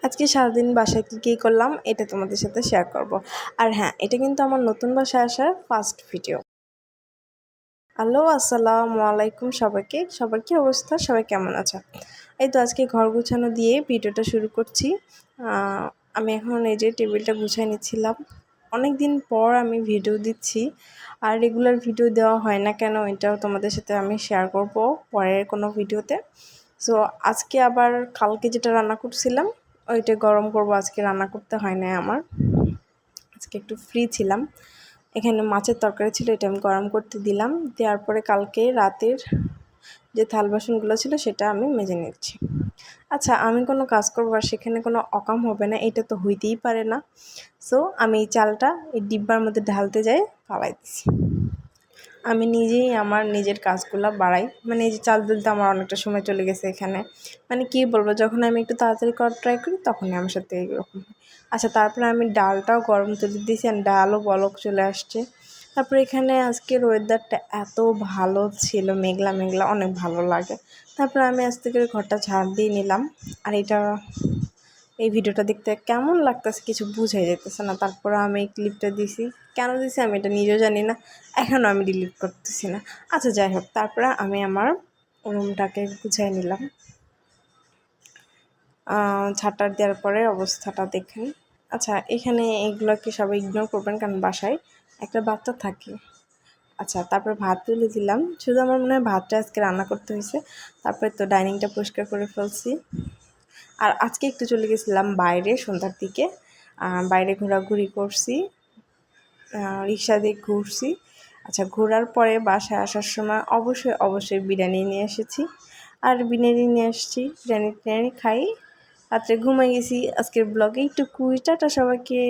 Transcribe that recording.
আজকে সারাদিন বাসায় কী করলাম এটা তোমাদের সাথে শেয়ার করব। আর হ্যাঁ, এটা কিন্তু আমার নতুন বাসায় আসার ফার্স্ট ভিডিও। হ্যালো, আসসালামু আলাইকুম সবাইকে। সবার কী অবস্থা, সবাই কেমন আছে? এই তো আজকে ঘর গুছানো দিয়ে ভিডিওটা শুরু করছি। আমি এখন এই যে টেবিলটা গুছিয়ে নিচ্ছিলাম। অনেক দিন পর আমি ভিডিও দিচ্ছি, আর রেগুলার ভিডিও দেওয়া হয় না কেন এটাও তোমাদের সাথে আমি শেয়ার করব পরের কোনো ভিডিওতে। সো আজকে আবার কালকে যেটা রান্না করছিলাম ওইটা গরম করব। আজকে রান্না করতে হয় না আমার, আজকে একটু ফ্রি ছিলাম। এখানে মাছের তরকারি ছিল, এটা আমি গরম করতে দিলাম। দেওয়ার পরে কালকে রাতের যে থাল বাসনগুলো ছিল সেটা আমি মেজে নিচ্ছি। আচ্ছা, আমি কোনো কাজ করবো আর সেখানে কোনো অকাম হবে না, এটা তো হইতেই পারে না। সো আমি এই চালটা এই ডিব্বার মধ্যে ঢালতে যাই, ফালাই দিছি। আমি নিজেই আমার নিজের কাজগুলো বাড়াই, মানে এই যে চাল তুলতে আমার অনেকটা সময় চলে গেছে এখানে। মানে কী বলবো, যখন আমি একটু তাড়াতাড়ি করার ট্রাই করি তখনই আমার সাথে এইরকম। আচ্ছা, তারপরে আমি ডালটাও গরম তুলে দিয়েছি, আর ডালও বলক চলে আসছে। তারপরে এখানে আজকের ওয়েদারটা এত ভালো ছিল, মেঘলা মেঘলা, অনেক ভালো লাগে। তারপরে আমি আজ থেকে ঘরটা ঝাড় দিয়ে নিলাম। আর এই ভিডিওটা দেখতে কেমন লাগতেছে কিছু বুঝাই যেতেছে না। তারপরে আমি এই ক্লিপটা দিছি, কেন দিছি আমি এটা নিজেও জানি না, এখনও আমি ডিলিট করতেছি না। আচ্ছা, যাই হোক, তারপরে আমি আমার রুমটাকে গুছিয়ে নিলাম। ঝাঁটার দেওয়ার পরে অবস্থাটা দেখেন। আচ্ছা, এখানে এগুলোকে সবাই ইগনোর করবেন, কারণ বাসায় একটা বাচ্চা থাকে। আচ্ছা, তারপর ভাত তুলে দিলাম। শুধু আমার মনে হয় ভাতটা আজকে রান্না করতে হয়েছে। তারপরে তো ডাইনিংটা পরিষ্কার করে ফেলছি। আর আজকে একটু চলে গেছিলাম বাইরে সন্ধ্যার দিকে, বাইরে ঘোরাঘুরি করছি, রিক্সা দিয়ে ঘুরছি। আচ্ছা, ঘোরার পরে বাসায় আসার সময় অবশ্যই বিরিয়ানি নিয়ে এসেছি। আর বিরিয়ানি নিয়ে এসেছি, বিরিয়ানি খাই, রাত্রে ঘুমাই গেছি। আজকের ব্লগে একটু টাটা সবাইকে।